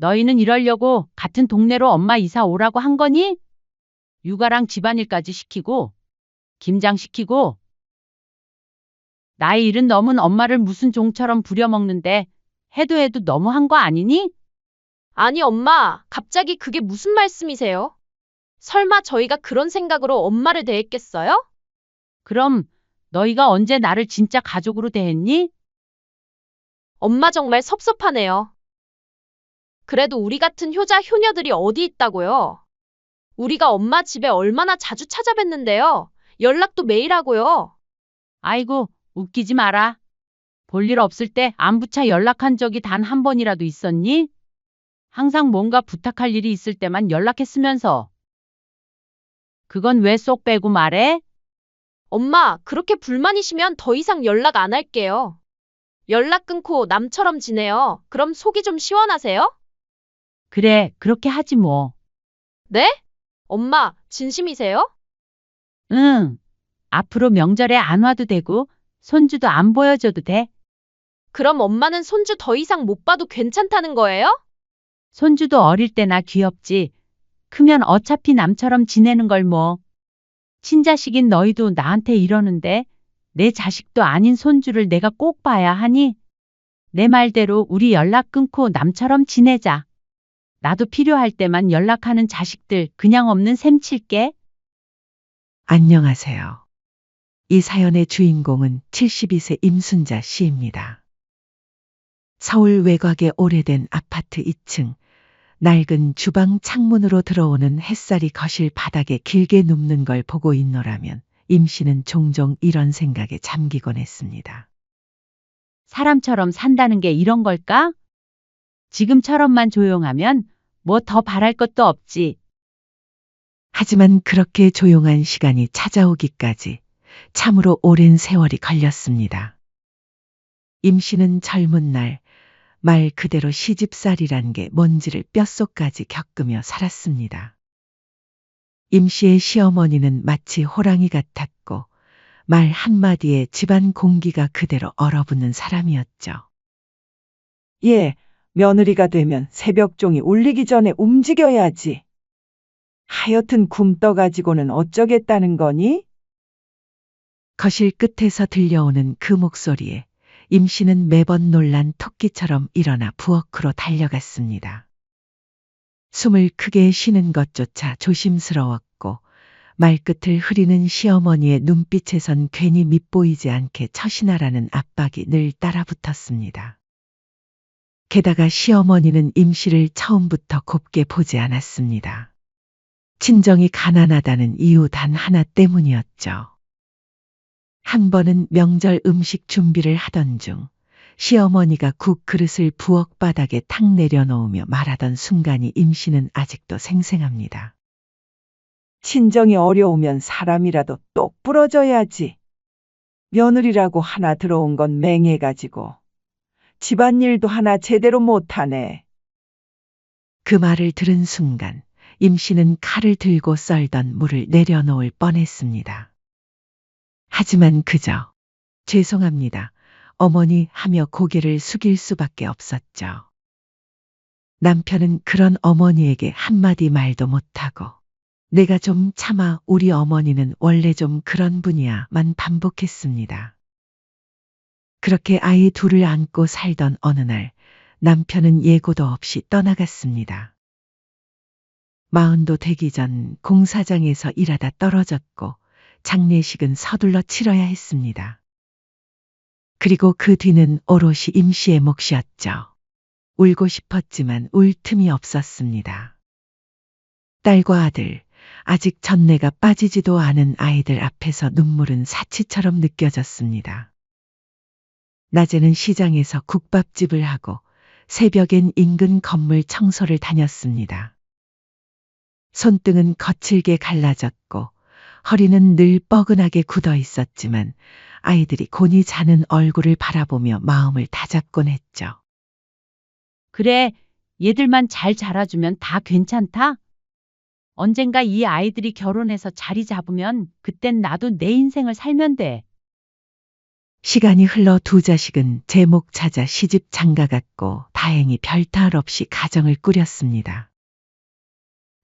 너희는 이러려고 같은 동네로 엄마 이사 오라고 한 거니? 육아랑 집안일까지 시키고, 김장시키고, 나이 일은 넘은 엄마를 무슨 종처럼 부려먹는데 해도 너무한 거 아니니? 아니, 엄마, 갑자기 그게 무슨 말씀이세요? 설마 저희가 그런 생각으로 엄마를 대했겠어요? 그럼 너희가 언제 나를 진짜 가족으로 대했니? 엄마 정말 섭섭하네요. 그래도 우리 같은 효자, 효녀들이 어디 있다고요? 우리가 엄마 집에 얼마나 자주 찾아뵀는데요. 연락도 매일 하고요. 아이고, 웃기지 마라. 볼일 없을 때 안부차 연락한 적이 단 한 번이라도 있었니? 항상 뭔가 부탁할 일이 있을 때만 연락했으면서. 그건 왜 쏙 빼고 말해? 엄마, 그렇게 불만이시면 더 이상 연락 안 할게요. 연락 끊고 남처럼 지내요. 그럼 속이 좀 시원하세요? 그래, 그렇게 하지 뭐. 네? 엄마, 진심이세요? 응, 앞으로 명절에 안 와도 되고, 손주도 안 보여줘도 돼. 그럼 엄마는 손주 더 이상 못 봐도 괜찮다는 거예요? 손주도 어릴 때나 귀엽지. 크면 어차피 남처럼 지내는 걸 뭐. 친자식인 너희도 나한테 이러는데 내 자식도 아닌 손주를 내가 꼭 봐야 하니? 내 말대로 우리 연락 끊고 남처럼 지내자. 나도 필요할 때만 연락하는 자식들 그냥 없는 셈 칠게. 안녕하세요. 이 사연의 주인공은 72세 임순자 씨입니다. 서울 외곽의 오래된 아파트 2층, 낡은 주방 창문으로 들어오는 햇살이 거실 바닥에 길게 눕는 걸 보고 있노라면 임 씨는 종종 이런 생각에 잠기곤 했습니다. 사람처럼 산다는 게 이런 걸까? 지금처럼만 조용하면 뭐 더 바랄 것도 없지. 하지만 그렇게 조용한 시간이 찾아오기까지 참으로 오랜 세월이 걸렸습니다. 임 씨는 젊은 날 말 그대로 시집살이란 게 뭔지를 뼛속까지 겪으며 살았습니다. 임 씨의 시어머니는 마치 호랑이 같았고 말 한마디에 집안 공기가 그대로 얼어붙는 사람이었죠. 예, 며느리가 되면 새벽종이 울리기 전에 움직여야지. 하여튼 굶떠 가지고는 어쩌겠다는 거니? 거실 끝에서 들려오는 그 목소리에 임 씨는 매번 놀란 토끼처럼 일어나 부엌으로 달려갔습니다. 숨을 크게 쉬는 것조차 조심스러웠고 말끝을 흐리는 시어머니의 눈빛에선 괜히 밉보이지 않게 처신하라는 압박이 늘 따라붙었습니다. 게다가 시어머니는 임 씨를 처음부터 곱게 보지 않았습니다. 친정이 가난하다는 이유 단 하나 때문이었죠. 한 번은 명절 음식 준비를 하던 중 시어머니가 국 그릇을 부엌 바닥에 탁 내려놓으며 말하던 순간이 임 씨는 아직도 생생합니다. 친정이 어려우면 사람이라도 똑 부러져야지. 며느리라고 하나 들어온 건 맹해가지고 집안일도 하나 제대로 못하네. 그 말을 들은 순간 임 씨는 칼을 들고 썰던 물을 내려놓을 뻔했습니다. 하지만 그저 죄송합니다. 어머니 하며 고개를 숙일 수밖에 없었죠. 남편은 그런 어머니에게 한마디 말도 못하고 내가 좀 참아 우리 어머니는 원래 좀 그런 분이야만 반복했습니다. 그렇게 아이 둘을 안고 살던 어느 날 남편은 예고도 없이 떠나갔습니다. 마흔도 되기 전 공사장에서 일하다 떨어졌고 장례식은 서둘러 치러야 했습니다. 그리고 그 뒤는 오롯이 임 씨의 몫이었죠. 울고 싶었지만 울 틈이 없었습니다. 딸과 아들, 아직 전내가 빠지지도 않은 아이들 앞에서 눈물은 사치처럼 느껴졌습니다. 낮에는 시장에서 국밥집을 하고 새벽엔 인근 건물 청소를 다녔습니다. 손등은 거칠게 갈라졌고 허리는 늘 뻐근하게 굳어 있었지만 아이들이 곤히 자는 얼굴을 바라보며 마음을 다잡곤 했죠. 그래, 얘들만 잘 자라주면 다 괜찮다? 언젠가 이 아이들이 결혼해서 자리 잡으면 그땐 나도 내 인생을 살면 돼. 시간이 흘러 두 자식은 제목 찾아 시집 장가갔고 다행히 별탈 없이 가정을 꾸렸습니다.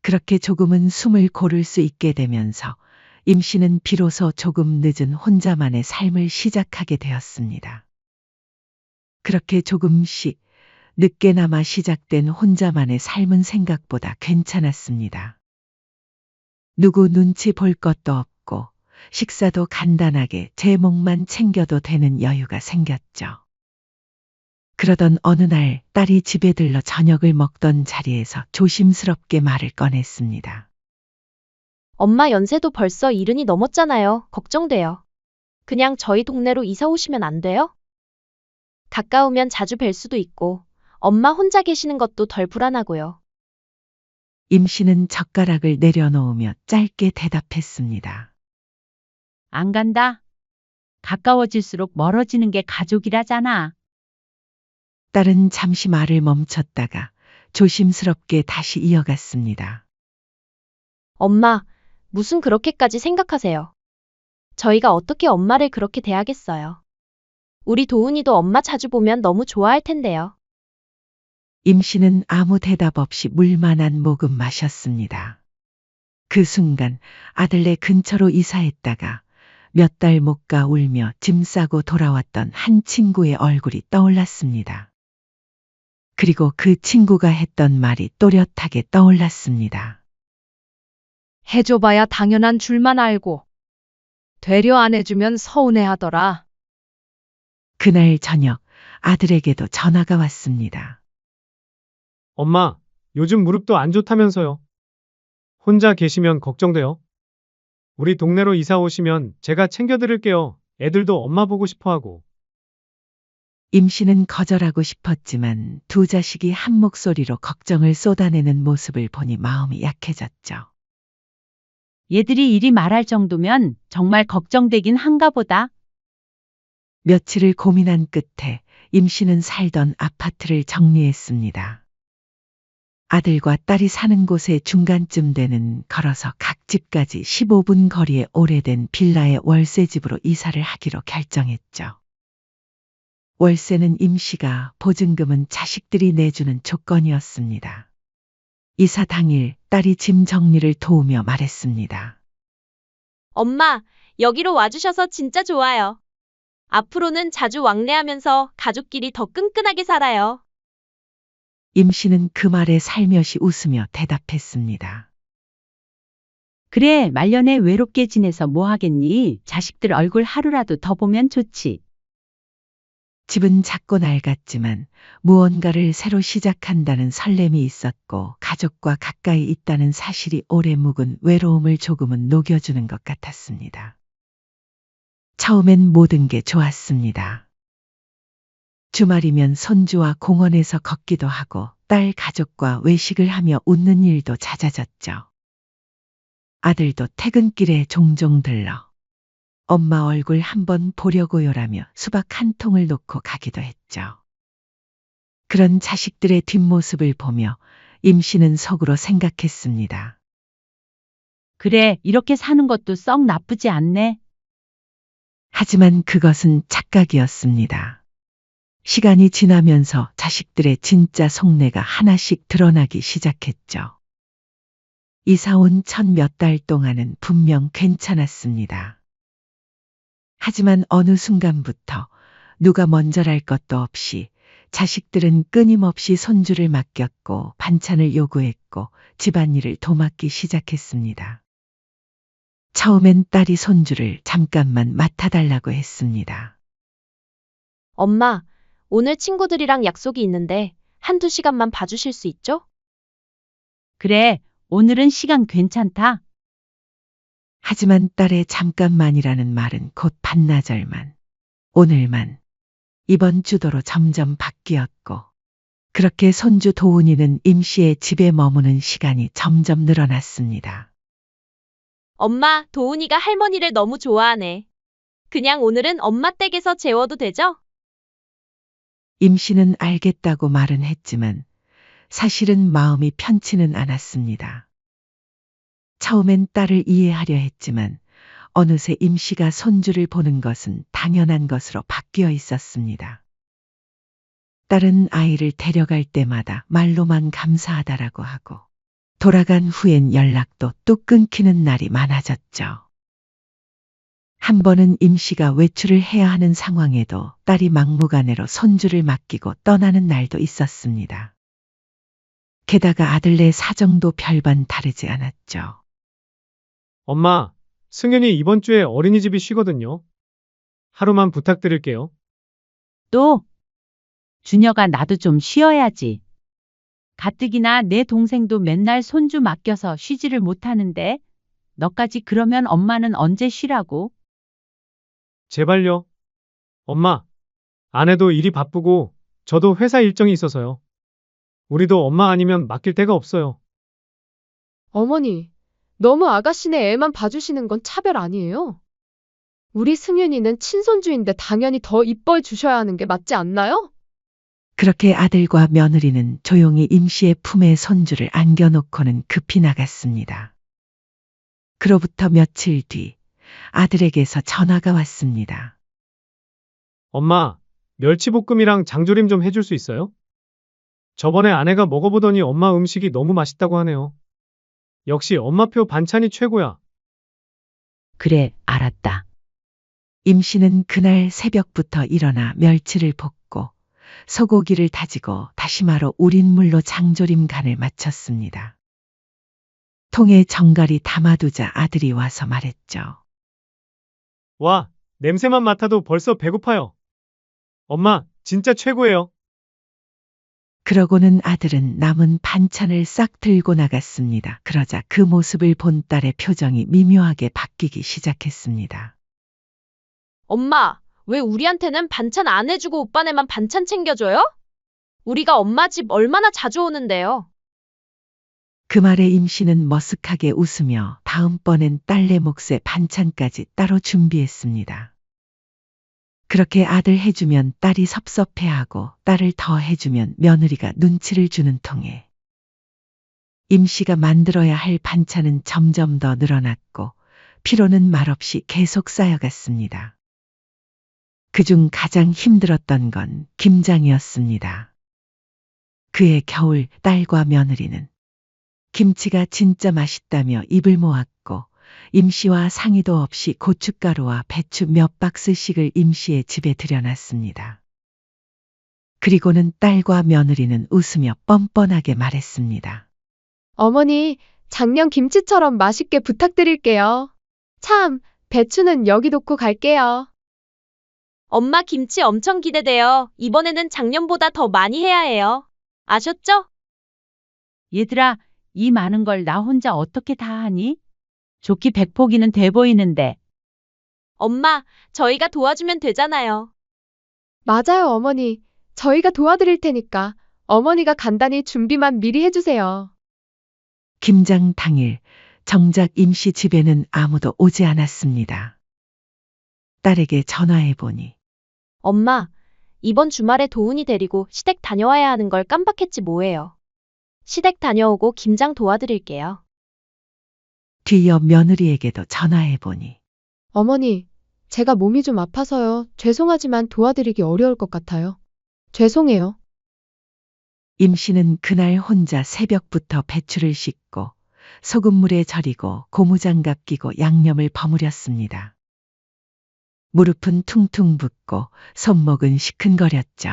그렇게 조금은 숨을 고를 수 있게 되면서 임 씨는 비로소 조금 늦은 혼자만의 삶을 시작하게 되었습니다. 그렇게 조금씩 늦게나마 시작된 혼자만의 삶은 생각보다 괜찮았습니다. 누구 눈치 볼 것도 없고 식사도 간단하게 제목만 챙겨도 되는 여유가 생겼죠. 그러던 어느 날 딸이 집에 들러 저녁을 먹던 자리에서 조심스럽게 말을 꺼냈습니다. 엄마 연세도 벌써 70이 넘었잖아요. 걱정돼요. 그냥 저희 동네로 이사 오시면 안 돼요? 가까우면 자주 뵐 수도 있고, 엄마 혼자 계시는 것도 덜 불안하고요. 임 씨는 젓가락을 내려놓으며 짧게 대답했습니다. 안 간다. 가까워질수록 멀어지는 게 가족이라잖아. 딸은 잠시 말을 멈췄다가 조심스럽게 다시 이어갔습니다. 엄마, 무슨 그렇게까지 생각하세요? 저희가 어떻게 엄마를 그렇게 대하겠어요? 우리 도훈이도 엄마 자주 보면 너무 좋아할 텐데요. 임 씨는 아무 대답 없이 물만한 모금 마셨습니다. 그 순간 아들네 근처로 이사했다가 몇 달 못 가 울며 짐 싸고 돌아왔던 한 친구의 얼굴이 떠올랐습니다. 그리고 그 친구가 했던 말이 또렷하게 떠올랐습니다. 해줘봐야 당연한 줄만 알고 되려 안 해주면 서운해하더라. 그날 저녁 아들에게도 전화가 왔습니다. 엄마, 요즘 무릎도 안 좋다면서요. 혼자 계시면 걱정돼요. 우리 동네로 이사 오시면 제가 챙겨드릴게요. 애들도 엄마 보고 싶어 하고. 임 씨는 거절하고 싶었지만 두 자식이 한 목소리로 걱정을 쏟아내는 모습을 보니 마음이 약해졌죠. 얘들이 이리 말할 정도면 정말 걱정되긴 한가 보다. 며칠을 고민한 끝에 임 씨는 살던 아파트를 정리했습니다. 아들과 딸이 사는 곳의 중간쯤 되는 걸어서 각 집까지 15분 거리의 오래된 빌라의 월세집으로 이사를 하기로 결정했죠. 월세는 임 씨가, 보증금은 자식들이 내주는 조건이었습니다. 이사 당일 딸이 짐 정리를 도우며 말했습니다. 엄마, 여기로 와주셔서 진짜 좋아요. 앞으로는 자주 왕래하면서 가족끼리 더 끈끈하게 살아요. 임 씨는 그 말에 살며시 웃으며 대답했습니다. 그래, 말년에 외롭게 지내서 뭐 하겠니? 자식들 얼굴 하루라도 더 보면 좋지. 집은 작고 낡았지만 무언가를 새로 시작한다는 설렘이 있었고 가족과 가까이 있다는 사실이 오래 묵은 외로움을 조금은 녹여주는 것 같았습니다. 처음엔 모든 게 좋았습니다. 주말이면 손주와 공원에서 걷기도 하고 딸 가족과 외식을 하며 웃는 일도 잦아졌죠. 아들도 퇴근길에 종종 들러 엄마 얼굴 한번 보려고요라며 수박 한 통을 놓고 가기도 했죠. 그런 자식들의 뒷모습을 보며 임 씨는 속으로 생각했습니다. 그래, 이렇게 사는 것도 썩 나쁘지 않네. 하지만 그것은 착각이었습니다. 시간이 지나면서 자식들의 진짜 속내가 하나씩 드러나기 시작했죠. 이사 온 첫 몇 달 동안은 분명 괜찮았습니다. 하지만 어느 순간부터 누가 먼저랄 것도 없이 자식들은 끊임없이 손주를 맡겼고 반찬을 요구했고 집안일을 도맡기 시작했습니다. 처음엔 딸이 손주를 잠깐만 맡아달라고 했습니다. 엄마, 오늘 친구들이랑 약속이 있는데 한두 시간만 봐주실 수 있죠? 그래, 오늘은 시간 괜찮다. 하지만 딸의 잠깐만이라는 말은 곧 반나절만, 오늘만, 이번 주도로 점점 바뀌었고 그렇게 손주 도훈이는 임 씨의 집에 머무는 시간이 점점 늘어났습니다. 엄마, 도훈이가 할머니를 너무 좋아하네. 그냥 오늘은 엄마 댁에서 재워도 되죠? 임 씨는 알겠다고 말은 했지만 사실은 마음이 편치는 않았습니다. 처음엔 딸을 이해하려 했지만 어느새 임씨가 손주를 보는 것은 당연한 것으로 바뀌어 있었습니다. 딸은 아이를 데려갈 때마다 말로만 감사하다라고 하고 돌아간 후엔 연락도 뚝 끊기는 날이 많아졌죠. 한 번은 임씨가 외출을 해야 하는 상황에도 딸이 막무가내로 손주를 맡기고 떠나는 날도 있었습니다. 게다가 아들네 사정도 별반 다르지 않았죠. 엄마, 승윤이 이번 주에 어린이집이 쉬거든요. 하루만 부탁드릴게요. 또 준혁아 나도 좀 쉬어야지. 가뜩이나 내 동생도 맨날 손주 맡겨서 쉬지를 못하는데 너까지 그러면 엄마는 언제 쉬라고? 제발요. 엄마, 아내도 일이 바쁘고 저도 회사 일정이 있어서요. 우리도 엄마 아니면 맡길 데가 없어요. 어머니, 너무 아가씨네 애만 봐주시는 건 차별 아니에요? 우리 승윤이는 친손주인데 당연히 더 이뻐해 주셔야 하는 게 맞지 않나요? 그렇게 아들과 며느리는 조용히 임씨의 품에 손주를 안겨놓고는 급히 나갔습니다. 그로부터 며칠 뒤 아들에게서 전화가 왔습니다. 엄마, 멸치볶음이랑 장조림 좀 해줄 수 있어요? 저번에 아내가 먹어보더니 엄마 음식이 너무 맛있다고 하네요. 역시 엄마표 반찬이 최고야. 그래, 알았다. 임씨는 그날 새벽부터 일어나 멸치를 볶고 소고기를 다지고 다시마로 우린 물로 장조림 간을 마쳤습니다. 통에 정갈이 담아두자 아들이 와서 말했죠. 와, 냄새만 맡아도 벌써 배고파요. 엄마, 진짜 최고예요. 그러고는 아들은 남은 반찬을 싹 들고 나갔습니다. 그러자 그 모습을 본 딸의 표정이 미묘하게 바뀌기 시작했습니다. 엄마, 왜 우리한테는 반찬 안 해주고 오빠네만 반찬 챙겨줘요? 우리가 엄마 집 얼마나 자주 오는데요. 그 말에 임씨는 머쓱하게 웃으며 다음번엔 딸내 몫의 반찬까지 따로 준비했습니다. 그렇게 아들 해주면 딸이 섭섭해하고 딸을 더 해주면 며느리가 눈치를 주는 통에 임씨가 만들어야 할 반찬은 점점 더 늘어났고 피로는 말없이 계속 쌓여갔습니다. 그중 가장 힘들었던 건 김장이었습니다. 그해 겨울 딸과 며느리는 김치가 진짜 맛있다며 입을 모았고 임씨와 상의도 없이 고춧가루와 배추 몇 박스씩을 임씨의 집에 들여놨습니다. 그리고는 딸과 며느리는 웃으며 뻔뻔하게 말했습니다. 어머니, 작년 김치처럼 맛있게 부탁드릴게요. 참, 배추는 여기 놓고 갈게요. 엄마 김치 엄청 기대돼요. 이번에는 작년보다 더 많이 해야 해요. 아셨죠? 얘들아, 이 많은 걸 나 혼자 어떻게 다 하니? 좋기 백포기는 돼 보이는데. 엄마, 저희가 도와주면 되잖아요. 맞아요, 어머니. 저희가 도와드릴 테니까 어머니가 간단히 준비만 미리 해주세요. 김장 당일 정작 임씨 집에는 아무도 오지 않았습니다. 딸에게 전화해보니 엄마, 이번 주말에 도훈이 데리고 시댁 다녀와야 하는 걸 깜빡했지 뭐예요. 시댁 다녀오고 김장 도와드릴게요. 뒤이어 며느리에게도 전화해보니 어머니, 제가 몸이 좀 아파서요. 죄송하지만 도와드리기 어려울 것 같아요. 죄송해요. 임씨는 그날 혼자 새벽부터 배추를 씻고 소금물에 절이고 고무장갑 끼고 양념을 버무렸습니다. 무릎은 퉁퉁 붓고 손목은 시큰거렸죠.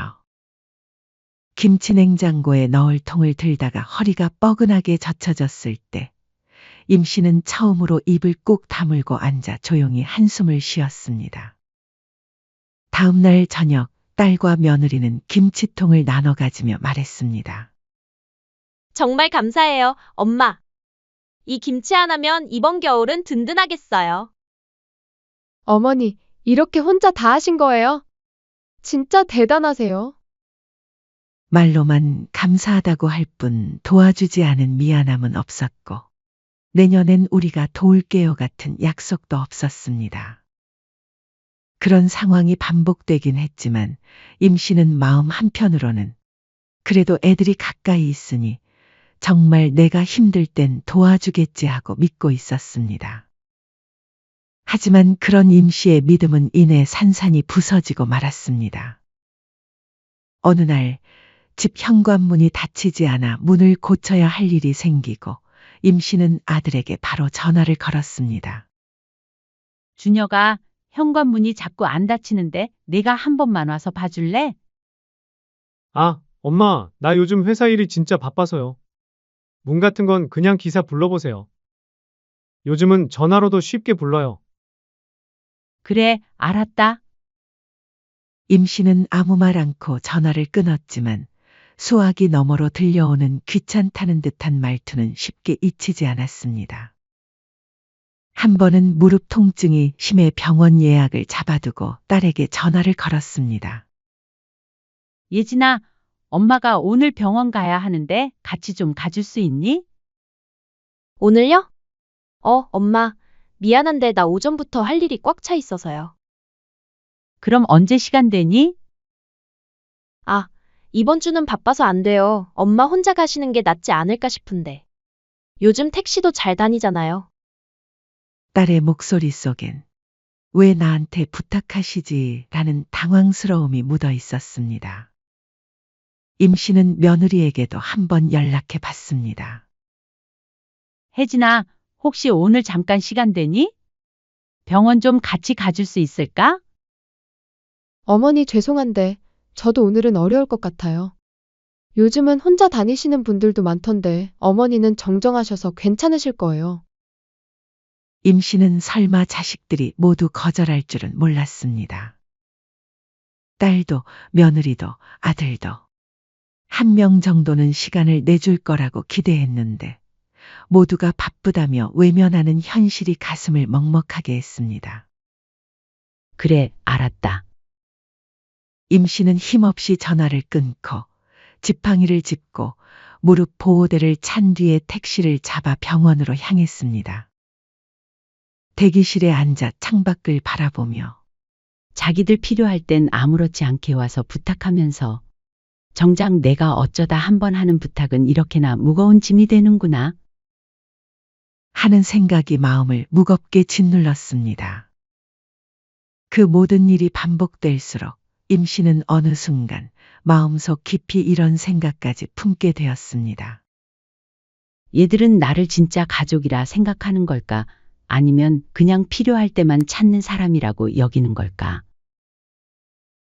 김치 냉장고에 넣을 통을 들다가 허리가 뻐근하게 젖혀졌을 때 임씨는 처음으로 입을 꾹 다물고 앉아 조용히 한숨을 쉬었습니다. 다음 날 저녁 딸과 며느리는 김치통을 나눠 가지며 말했습니다. 정말 감사해요, 엄마. 이 김치 하나면 이번 겨울은 든든하겠어요. 어머니, 이렇게 혼자 다 하신 거예요? 진짜 대단하세요. 말로만 감사하다고 할 뿐 도와주지 않은 미안함은 없었고 내년엔 우리가 도울게요 같은 약속도 없었습니다. 그런 상황이 반복되긴 했지만 임씨는 마음 한편으로는 그래도 애들이 가까이 있으니 정말 내가 힘들 땐 도와주겠지 하고 믿고 있었습니다. 하지만 그런 임씨의 믿음은 이내 산산이 부서지고 말았습니다. 어느 날 집 현관문이 닫히지 않아 문을 고쳐야 할 일이 생기고 임씨는 아들에게 바로 전화를 걸었습니다. 준혁아, 현관문이 자꾸 안 닫히는데 내가 한 번만 와서 봐줄래? 아, 엄마, 나 요즘 회사 일이 진짜 바빠서요. 문 같은 건 그냥 기사 불러보세요. 요즘은 전화로도 쉽게 불러요. 그래, 알았다. 임씨는 아무 말 않고 전화를 끊었지만 수화기 너머로 들려오는 귀찮다는 듯한 말투는 쉽게 잊히지 않았습니다. 한 번은 무릎 통증이 심해 병원 예약을 잡아두고 딸에게 전화를 걸었습니다. 예진아, 엄마가 오늘 병원 가야 하는데 같이 좀 가줄 수 있니? 오늘요? 엄마. 미안한데 나 오전부터 할 일이 꽉 차 있어서요. 그럼 언제 시간 되니? 아, 이번 주는 바빠서 안 돼요. 엄마 혼자 가시는 게 낫지 않을까 싶은데. 요즘 택시도 잘 다니잖아요. 딸의 목소리 속엔 왜 나한테 부탁하시지? 라는 당황스러움이 묻어 있었습니다. 임씨는 며느리에게도 한번 연락해 봤습니다. 혜진아, 혹시 오늘 잠깐 시간 되니? 병원 좀 같이 가줄 수 있을까? 어머니 죄송한데 저도 오늘은 어려울 것 같아요. 요즘은 혼자 다니시는 분들도 많던데 어머니는 정정하셔서 괜찮으실 거예요. 임씨는 설마 자식들이 모두 거절할 줄은 몰랐습니다. 딸도 며느리도 아들도 한 명 정도는 시간을 내줄 거라고 기대했는데 모두가 바쁘다며 외면하는 현실이 가슴을 먹먹하게 했습니다. 그래, 알았다. 임씨는 힘없이 전화를 끊고 지팡이를 짚고 무릎 보호대를 찬 뒤에 택시를 잡아 병원으로 향했습니다. 대기실에 앉아 창밖을 바라보며 자기들 필요할 땐 아무렇지 않게 와서 부탁하면서 정작 내가 어쩌다 한 번 하는 부탁은 이렇게나 무거운 짐이 되는구나. 하는 생각이 마음을 무겁게 짓눌렀습니다. 그 모든 일이 반복될수록 임씨는 어느 순간 마음속 깊이 이런 생각까지 품게 되었습니다. 얘들은 나를 진짜 가족이라 생각하는 걸까? 아니면 그냥 필요할 때만 찾는 사람이라고 여기는 걸까?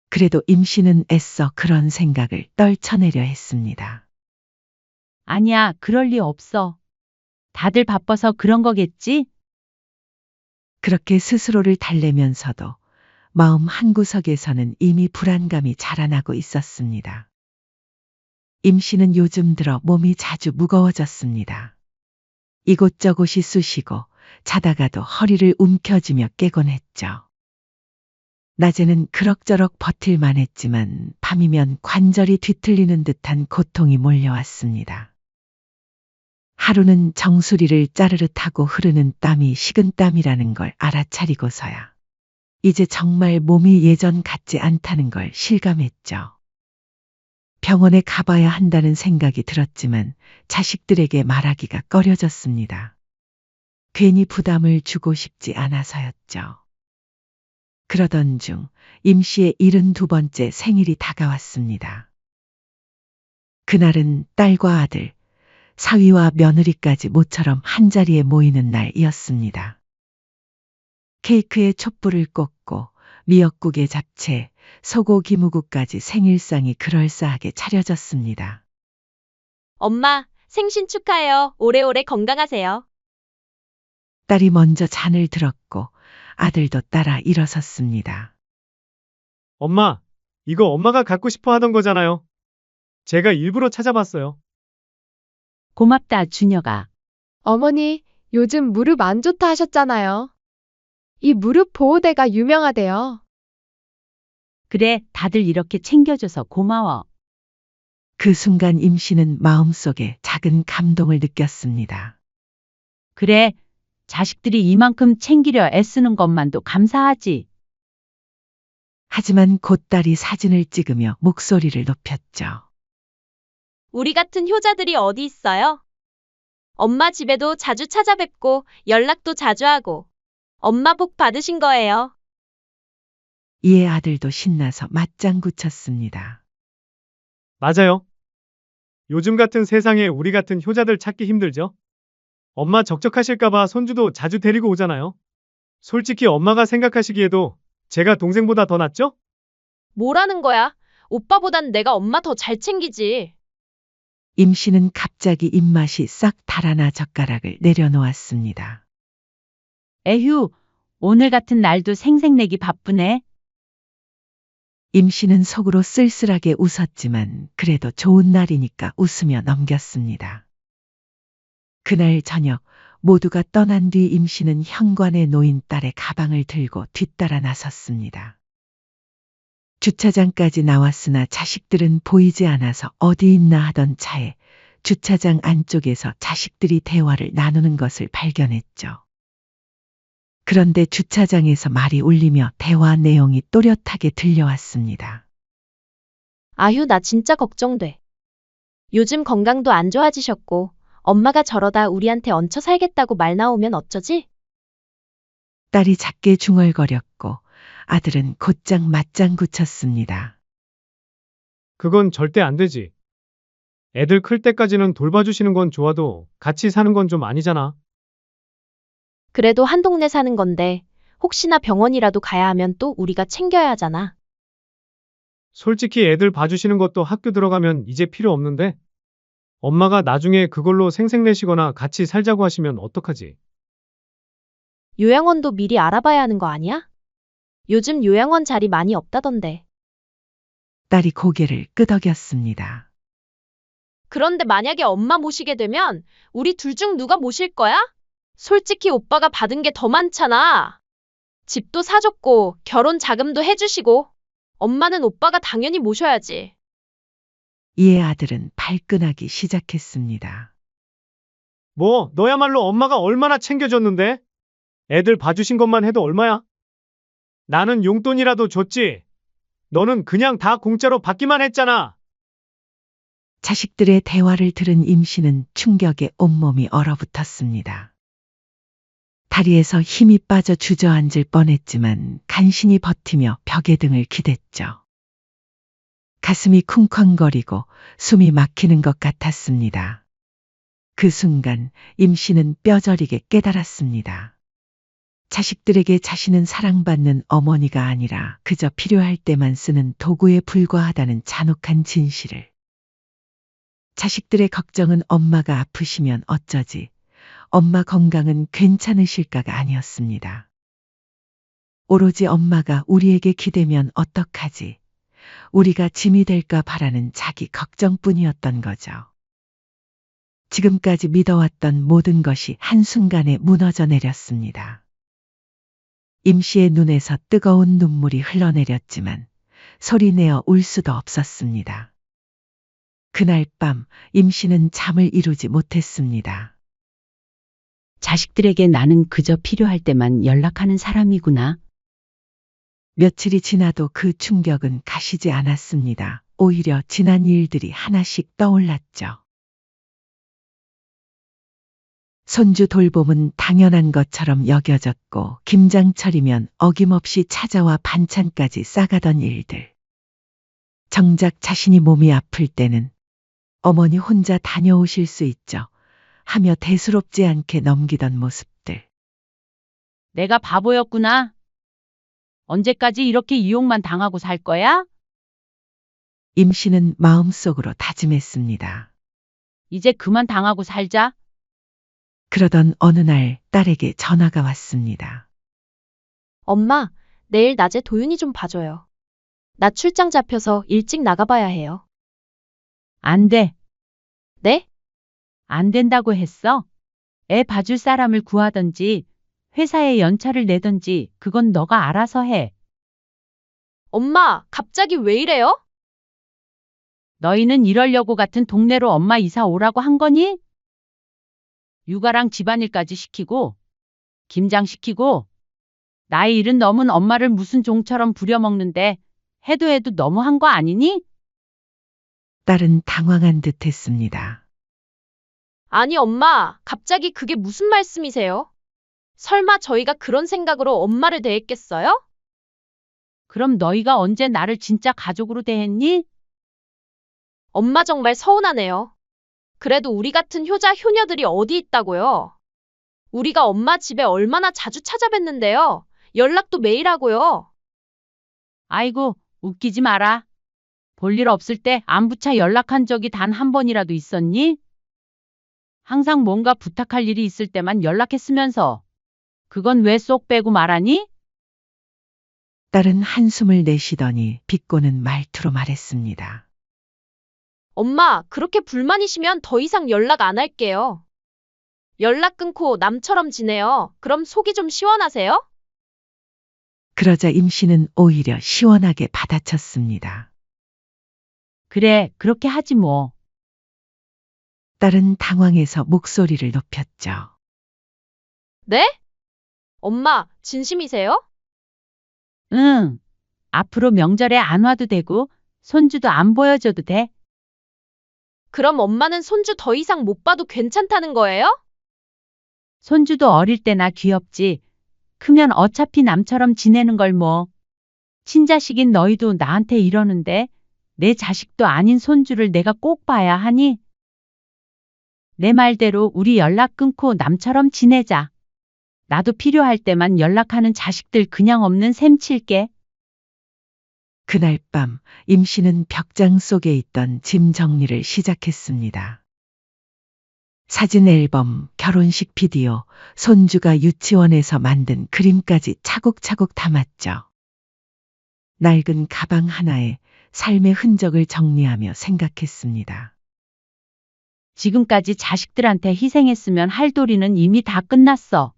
그래도 임씨는 애써 그런 생각을 떨쳐내려 했습니다. 아니야, 그럴 리 없어. 다들 바빠서 그런 거겠지? 그렇게 스스로를 달래면서도 마음 한구석에서는 이미 불안감이 자라나고 있었습니다. 임씨는 요즘 들어 몸이 자주 무거워졌습니다. 이곳저곳이 쑤시고 자다가도 허리를 움켜쥐며 깨곤 했죠. 낮에는 그럭저럭 버틸만 했지만 밤이면 관절이 뒤틀리는 듯한 고통이 몰려왔습니다. 하루는 정수리를 짜르르타고 흐르는 땀이 식은땀이라는 걸 알아차리고서야 이제 정말 몸이 예전 같지 않다는 걸 실감했죠. 병원에 가봐야 한다는 생각이 들었지만 자식들에게 말하기가 꺼려졌습니다. 괜히 부담을 주고 싶지 않아서였죠. 그러던 중 임씨의 72번째 생일이 다가왔습니다. 그날은 딸과 아들, 사위와 며느리까지 모처럼 한자리에 모이는 날이었습니다. 케이크에 촛불을 꽂고 미역국에 잡채, 소고기 무국까지 생일상이 그럴싸하게 차려졌습니다. 엄마, 생신 축하해요. 오래오래 건강하세요. 딸이 먼저 잔을 들었고 아들도 따라 일어섰습니다. 엄마, 이거 엄마가 갖고 싶어 하던 거잖아요. 제가 일부러 찾아봤어요. 고맙다, 준혁아. 어머니, 요즘 무릎 안 좋다 하셨잖아요. 이 무릎 보호대가 유명하대요. 그래, 다들 이렇게 챙겨줘서 고마워. 그 순간 임씨는 마음속에 작은 감동을 느꼈습니다. 그래, 자식들이 이만큼 챙기려 애쓰는 것만도 감사하지. 하지만 곧 딸이 사진을 찍으며 목소리를 높였죠. 우리 같은 효자들이 어디 있어요? 엄마 집에도 자주 찾아뵙고 연락도 자주 하고 엄마 복 받으신 거예요. 이에 아들도 신나서 맞장구 쳤습니다. 맞아요. 요즘 같은 세상에 우리 같은 효자들 찾기 힘들죠? 엄마 적적하실까봐 손주도 자주 데리고 오잖아요. 솔직히 엄마가 생각하시기에도 제가 동생보다 더 낫죠? 뭐라는 거야? 오빠보단 내가 엄마 더 잘 챙기지. 임 씨는 갑자기 입맛이 싹 달아나 젓가락을 내려놓았습니다. 에휴, 오늘 같은 날도 생색내기 바쁘네. 임 씨는 속으로 쓸쓸하게 웃었지만 그래도 좋은 날이니까 웃으며 넘겼습니다. 그날 저녁 모두가 떠난 뒤 임 씨는 현관에 놓인 딸의 가방을 들고 뒤따라 나섰습니다. 주차장까지 나왔으나 자식들은 보이지 않아서 어디 있나 하던 차에 주차장 안쪽에서 자식들이 대화를 나누는 것을 발견했죠. 그런데 주차장에서 말이 울리며 대화 내용이 또렷하게 들려왔습니다. 아휴, 나 진짜 걱정돼. 요즘 건강도 안 좋아지셨고, 엄마가 저러다 우리한테 얹혀 살겠다고 말 나오면 어쩌지? 딸이 작게 중얼거렸고 아들은 곧장 맞장구 쳤습니다. 그건 절대 안 되지. 애들 클 때까지는 돌봐주시는 건 좋아도 같이 사는 건 좀 아니잖아. 그래도 한 동네 사는 건데, 혹시나 병원이라도 가야 하면 또 우리가 챙겨야 하잖아. 솔직히 애들 봐주시는 것도 학교 들어가면 이제 필요 없는데 엄마가 나중에 그걸로 생색내시거나 같이 살자고 하시면 어떡하지? 요양원도 미리 알아봐야 하는 거 아니야? 요즘 요양원 자리 많이 없다던데. 딸이 고개를 끄덕였습니다. 그런데 만약에 엄마 모시게 되면 우리 둘 중 누가 모실 거야? 솔직히 오빠가 받은 게 더 많잖아. 집도 사줬고 결혼 자금도 해주시고 엄마는 오빠가 당연히 모셔야지. 이에 아들은 발끈하기 시작했습니다. 뭐, 너야말로 엄마가 얼마나 챙겨줬는데? 애들 봐주신 것만 해도 얼마야? 나는 용돈이라도 줬지. 너는 그냥 다 공짜로 받기만 했잖아. 자식들의 대화를 들은 임 씨는 충격에 온몸이 얼어붙었습니다. 다리에서 힘이 빠져 주저앉을 뻔했지만 간신히 버티며 벽에 등을 기댔죠. 가슴이 쿵쾅거리고 숨이 막히는 것 같았습니다. 그 순간 임 씨는 뼈저리게 깨달았습니다. 자식들에게 자신은 사랑받는 어머니가 아니라 그저 필요할 때만 쓰는 도구에 불과하다는 잔혹한 진실을. 자식들의 걱정은 엄마가 아프시면 어쩌지, 엄마 건강은 괜찮으실까가 아니었습니다. 오로지 엄마가 우리에게 기대면 어떡하지, 우리가 짐이 될까 바라는 자기 걱정뿐이었던 거죠. 지금까지 믿어왔던 모든 것이 한순간에 무너져 내렸습니다. 임 씨의 눈에서 뜨거운 눈물이 흘러내렸지만 소리내어 울 수도 없었습니다. 그날 밤 임 씨는 잠을 이루지 못했습니다. 자식들에게 나는 그저 필요할 때만 연락하는 사람이구나. 며칠이 지나도 그 충격은 가시지 않았습니다. 오히려 지난 일들이 하나씩 떠올랐죠. 손주 돌봄은 당연한 것처럼 여겨졌고 김장철이면 어김없이 찾아와 반찬까지 싸가던 일들. 정작 자신이 몸이 아플 때는 어머니 혼자 다녀오실 수 있죠 하며 대수롭지 않게 넘기던 모습들. 내가 바보였구나. 언제까지 이렇게 이용만 당하고 살 거야? 임 씨는 마음속으로 다짐했습니다. 이제 그만 당하고 살자. 그러던 어느 날 딸에게 전화가 왔습니다. 엄마, 내일 낮에 도윤이 좀 봐줘요. 나 출장 잡혀서 일찍 나가봐야 해요. 안 돼. 네? 안 된다고 했어. 애 봐줄 사람을 구하던지 회사에 연차를 내던지 그건 너가 알아서 해. 엄마, 갑자기 왜 이래요? 너희는 이러려고 같은 동네로 엄마 이사 오라고 한 거니? 육아랑 집안일까지 시키고 김장시키고 나이 일은 넘은 엄마를 무슨 종처럼 부려먹는데 해도 너무한 거 아니니? 딸은 당황한 듯 했습니다. 아니, 엄마, 갑자기 그게 무슨 말씀이세요? 설마 저희가 그런 생각으로 엄마를 대했겠어요? 그럼 너희가 언제 나를 진짜 가족으로 대했니? 엄마 정말 서운하네요. 그래도 우리 같은 효자, 효녀들이 어디 있다고요? 우리가 엄마 집에 얼마나 자주 찾아뵀는데요. 연락도 매일 하고요. 아이고, 웃기지 마라. 볼일 없을 때 안부차 연락한 적이 단 한 번이라도 있었니? 항상 뭔가 부탁할 일이 있을 때만 연락했으면서. 그건 왜 쏙 빼고 말하니? 딸은 한숨을 내쉬더니 비꼬는 말투로 말했습니다. 엄마, 그렇게 불만이시면 더 이상 연락 안 할게요. 연락 끊고 남처럼 지내요. 그럼 속이 좀 시원하세요? 그러자 임씨는 오히려 시원하게 받아쳤습니다. 그래, 그렇게 하지 뭐. 딸은 당황해서 목소리를 높였죠. 네? 엄마, 진심이세요? 응. 앞으로 명절에 안 와도 되고, 손주도 안 보여줘도 돼. 그럼 엄마는 손주 더 이상 못 봐도 괜찮다는 거예요? 손주도 어릴 때나 귀엽지. 크면 어차피 남처럼 지내는 걸 뭐. 친자식인 너희도 나한테 이러는데, 내 자식도 아닌 손주를 내가 꼭 봐야 하니? 내 말대로 우리 연락 끊고 남처럼 지내자. 나도 필요할 때만 연락하는 자식들 그냥 없는 셈 칠게. 그날 밤 임씨는 벽장 속에 있던 짐 정리를 시작했습니다. 사진 앨범, 결혼식 비디오, 손주가 유치원에서 만든 그림까지 차곡차곡 담았죠. 낡은 가방 하나에 삶의 흔적을 정리하며 생각했습니다. 지금까지 자식들한테 희생했으면 할 도리는 이미 다 끝났어.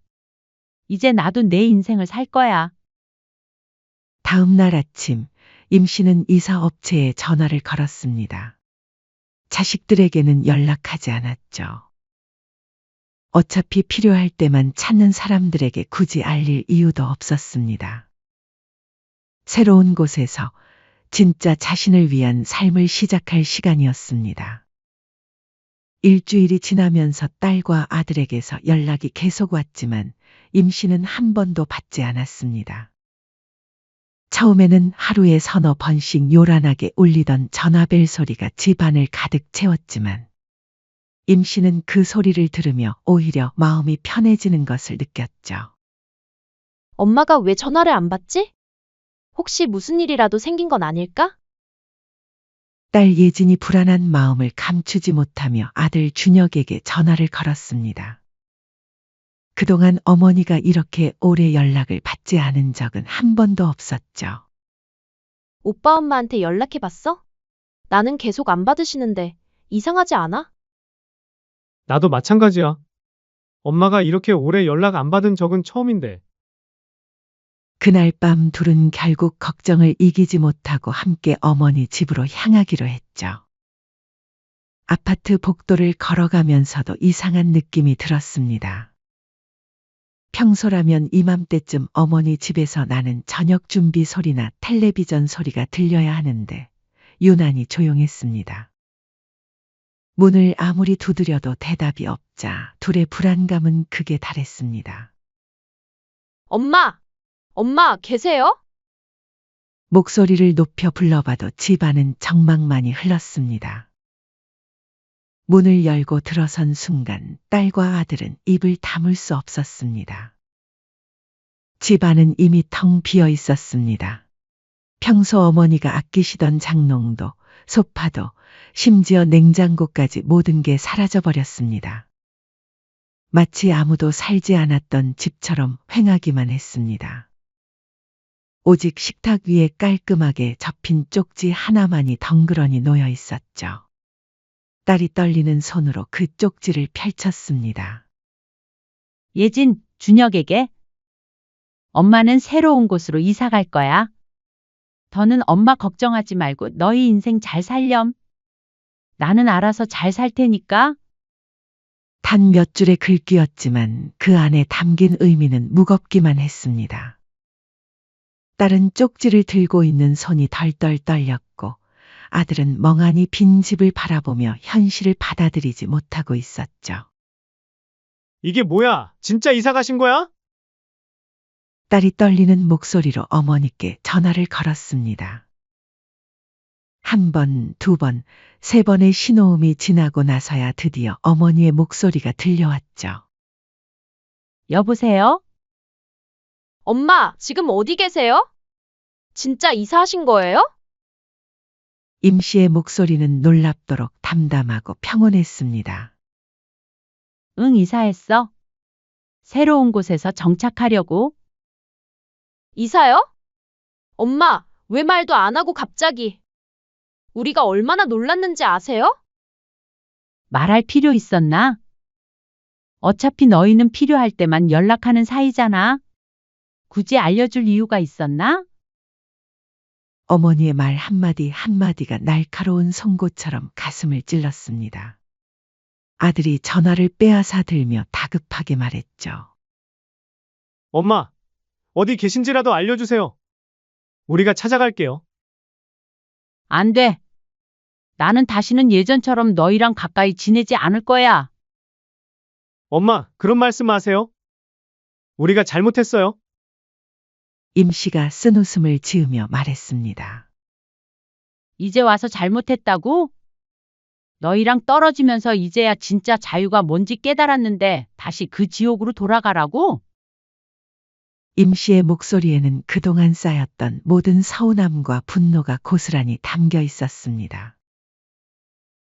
이제 나도 내 인생을 살 거야. 다음 날 아침 임씨는 이사업체에 전화를 걸었습니다. 자식들에게는 연락하지 않았죠. 어차피 필요할 때만 찾는 사람들에게 굳이 알릴 이유도 없었습니다. 새로운 곳에서 진짜 자신을 위한 삶을 시작할 시간이었습니다. 일주일이 지나면서 딸과 아들에게서 연락이 계속 왔지만 임씨는 한 번도 받지 않았습니다. 처음에는 하루에 서너 번씩 요란하게 울리던 전화벨 소리가 집안을 가득 채웠지만 임씨는 그 소리를 들으며 오히려 마음이 편해지는 것을 느꼈죠. 엄마가 왜 전화를 안 받지? 혹시 무슨 일이라도 생긴 건 아닐까? 딸 예진이 불안한 마음을 감추지 못하며 아들 준혁에게 전화를 걸었습니다. 그동안 어머니가 이렇게 오래 연락을 받지 않은 적은 한 번도 없었죠. 오빠 엄마한테 연락해봤어? 나는 계속 안 받으시는데 이상하지 않아? 나도 마찬가지야. 엄마가 이렇게 오래 연락 안 받은 적은 처음인데. 그날 밤 둘은 결국 걱정을 이기지 못하고 함께 어머니 집으로 향하기로 했죠. 아파트 복도를 걸어가면서도 이상한 느낌이 들었습니다. 평소라면 이맘때쯤 어머니 집에서 나는 저녁 준비 소리나 텔레비전 소리가 들려야 하는데 유난히 조용했습니다. 문을 아무리 두드려도 대답이 없자 둘의 불안감은 극에 달했습니다. 엄마! 엄마, 계세요? 목소리를 높여 불러봐도 집안은 정막만이 흘렀습니다. 문을 열고 들어선 순간 딸과 아들은 입을 다물 수 없었습니다. 집안은 이미 텅 비어 있었습니다. 평소 어머니가 아끼시던 장롱도, 소파도, 심지어 냉장고까지 모든 게 사라져버렸습니다. 마치 아무도 살지 않았던 집처럼 횡하기만 했습니다. 오직 식탁 위에 깔끔하게 접힌 쪽지 하나만이 덩그러니 놓여 있었죠. 딸이 떨리는 손으로 그 쪽지를 펼쳤습니다. 예진, 준혁에게. 엄마는 새로운 곳으로 이사 갈 거야. 더는 엄마 걱정하지 말고 너희 인생 잘 살렴. 나는 알아서 잘 살 테니까. 단 몇 줄의 글귀였지만 그 안에 담긴 의미는 무겁기만 했습니다. 딸은 쪽지를 들고 있는 손이 덜덜 떨렸고 아들은 멍하니 빈 집을 바라보며 현실을 받아들이지 못하고 있었죠. 이게 뭐야? 진짜 이사 가신 거야? 딸이 떨리는 목소리로 어머니께 전화를 걸었습니다. 한 번, 두 번, 세 번의 신호음이 지나고 나서야 드디어 어머니의 목소리가 들려왔죠. 여보세요? 엄마, 지금 어디 계세요? 진짜 이사하신 거예요? 임 씨의 목소리는 놀랍도록 담담하고 평온했습니다. 응, 이사했어. 새로운 곳에서 정착하려고. 이사요? 엄마, 왜 말도 안 하고 갑자기? 우리가 얼마나 놀랐는지 아세요? 말할 필요 있었나? 어차피 너희는 필요할 때만 연락하는 사이잖아. 굳이 알려줄 이유가 있었나? 어머니의 말 한마디 한마디가 날카로운 송곳처럼 가슴을 찔렀습니다. 아들이 전화를 빼앗아 들며 다급하게 말했죠. 엄마, 어디 계신지라도 알려주세요. 우리가 찾아갈게요. 안 돼. 나는 다시는 예전처럼 너희랑 가까이 지내지 않을 거야. 엄마, 그런 말씀 마세요. 우리가 잘못했어요. 임 씨가 쓴웃음을 지으며 말했습니다. 이제 와서 잘못했다고? 너희랑 떨어지면서 이제야 진짜 자유가 뭔지 깨달았는데 다시 그 지옥으로 돌아가라고? 임 씨의 목소리에는 그동안 쌓였던 모든 서운함과 분노가 고스란히 담겨 있었습니다.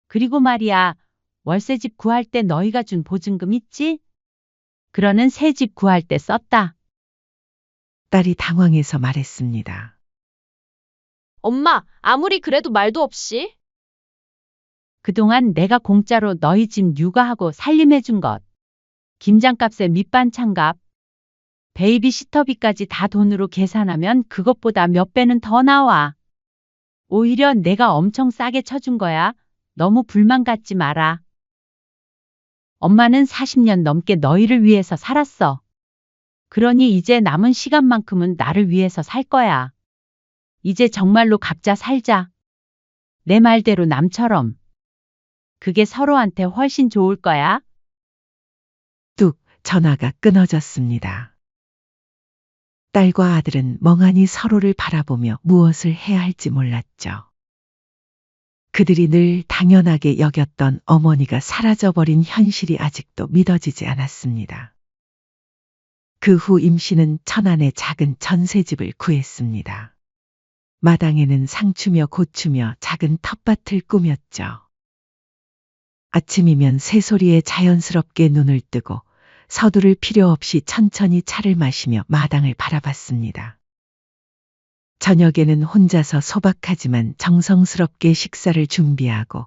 그리고 말이야, 월세집 구할 때 너희가 준 보증금 있지? 그러는 새 집 구할 때 썼다. 딸이 당황해서 말했습니다. 엄마, 아무리 그래도 말도 없이. 그동안 내가 공짜로 너희 집 육아하고 살림해준 것. 김장값에 밑반찬값. 베이비시터비까지 다 돈으로 계산하면 그것보다 몇 배는 더 나와. 오히려 내가 엄청 싸게 쳐준 거야. 너무 불만 갖지 마라. 엄마는 40년 넘게 너희를 위해서 살았어. 그러니 이제 남은 시간만큼은 나를 위해서 살 거야. 이제 정말로 각자 살자. 내 말대로 남처럼. 그게 서로한테 훨씬 좋을 거야. 뚝 전화가 끊어졌습니다. 딸과 아들은 멍하니 서로를 바라보며 무엇을 해야 할지 몰랐죠. 그들이 늘 당연하게 여겼던 어머니가 사라져버린 현실이 아직도 믿어지지 않았습니다. 그 후 임 씨는 천안에 작은 전셋집을 구했습니다. 마당에는 상추며 고추며 작은 텃밭을 꾸몄죠. 아침이면 새소리에 자연스럽게 눈을 뜨고 서두를 필요 없이 천천히 차를 마시며 마당을 바라봤습니다. 저녁에는 혼자서 소박하지만 정성스럽게 식사를 준비하고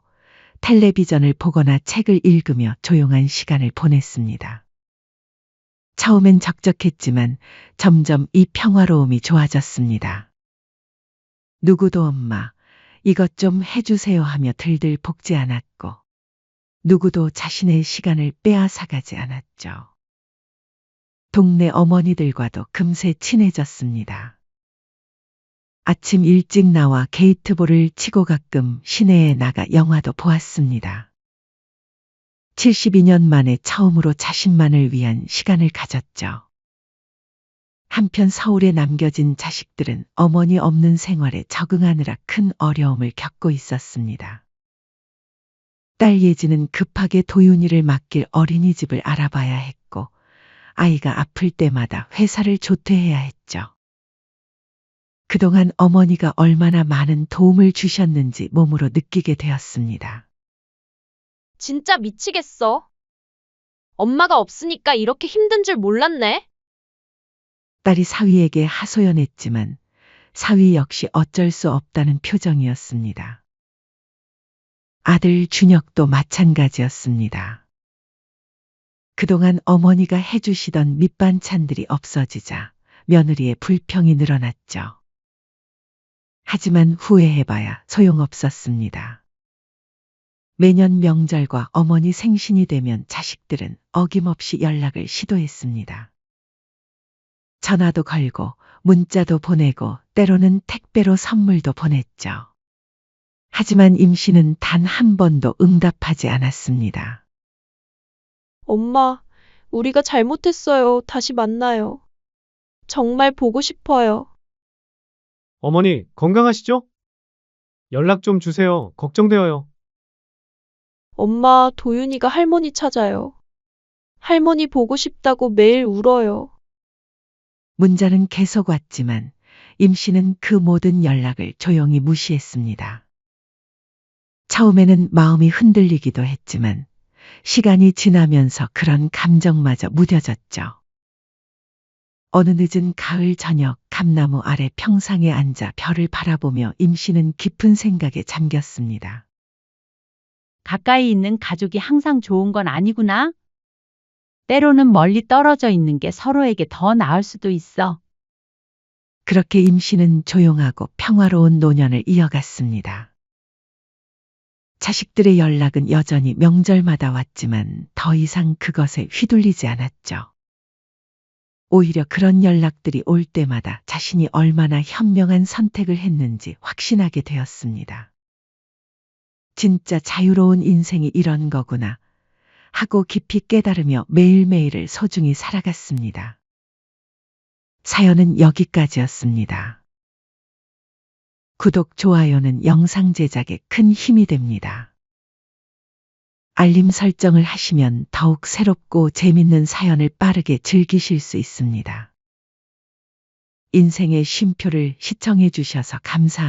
텔레비전을 보거나 책을 읽으며 조용한 시간을 보냈습니다. 처음엔 적적했지만 점점 이 평화로움이 좋아졌습니다. 누구도 엄마, 이것 좀 해주세요 하며 들들 볶지 않았고 누구도 자신의 시간을 빼앗아가지 않았죠. 동네 어머니들과도 금세 친해졌습니다. 아침 일찍 나와 게이트볼을 치고 가끔 시내에 나가 영화도 보았습니다. 72년 만에 처음으로 자신만을 위한 시간을 가졌죠. 한편 서울에 남겨진 자식들은 어머니 없는 생활에 적응하느라 큰 어려움을 겪고 있었습니다. 딸 예지는 급하게 도윤이를 맡길 어린이집을 알아봐야 했고 아이가 아플 때마다 회사를 조퇴해야 했죠. 그동안 어머니가 얼마나 많은 도움을 주셨는지 몸으로 느끼게 되었습니다. 진짜 미치겠어. 엄마가 없으니까 이렇게 힘든 줄 몰랐네. 딸이 사위에게 하소연했지만 사위 역시 어쩔 수 없다는 표정이었습니다. 아들 준혁도 마찬가지였습니다. 그동안 어머니가 해주시던 밑반찬들이 없어지자 며느리의 불평이 늘어났죠. 하지만 후회해봐야 소용없었습니다. 매년 명절과 어머니 생신이 되면 자식들은 어김없이 연락을 시도했습니다. 전화도 걸고 문자도 보내고 때로는 택배로 선물도 보냈죠. 하지만 임 씨는 단 한 번도 응답하지 않았습니다. 엄마, 우리가 잘못했어요. 다시 만나요. 정말 보고 싶어요. 어머니, 건강하시죠? 연락 좀 주세요. 걱정되어요. 엄마, 도윤이가 할머니 찾아요. 할머니 보고 싶다고 매일 울어요. 문자는 계속 왔지만 임 씨는 그 모든 연락을 조용히 무시했습니다. 처음에는 마음이 흔들리기도 했지만 시간이 지나면서 그런 감정마저 무뎌졌죠. 어느 늦은 가을 저녁 감나무 아래 평상에 앉아 별을 바라보며 임 씨는 깊은 생각에 잠겼습니다. 가까이 있는 가족이 항상 좋은 건 아니구나. 때로는 멀리 떨어져 있는 게 서로에게 더 나을 수도 있어. 그렇게 임 씨는 조용하고 평화로운 노년을 이어갔습니다. 자식들의 연락은 여전히 명절마다 왔지만 더 이상 그것에 휘둘리지 않았죠. 오히려 그런 연락들이 올 때마다 자신이 얼마나 현명한 선택을 했는지 확신하게 되었습니다. 진짜 자유로운 인생이 이런 거구나 하고 깊이 깨달으며 매일매일을 소중히 살아갔습니다. 사연은 여기까지였습니다. 구독, 좋아요는 영상 제작에 큰 힘이 됩니다. 알림 설정을 하시면 더욱 새롭고 재밌는 사연을 빠르게 즐기실 수 있습니다. 인생의 쉼표를 시청해 주셔서 감사합니다.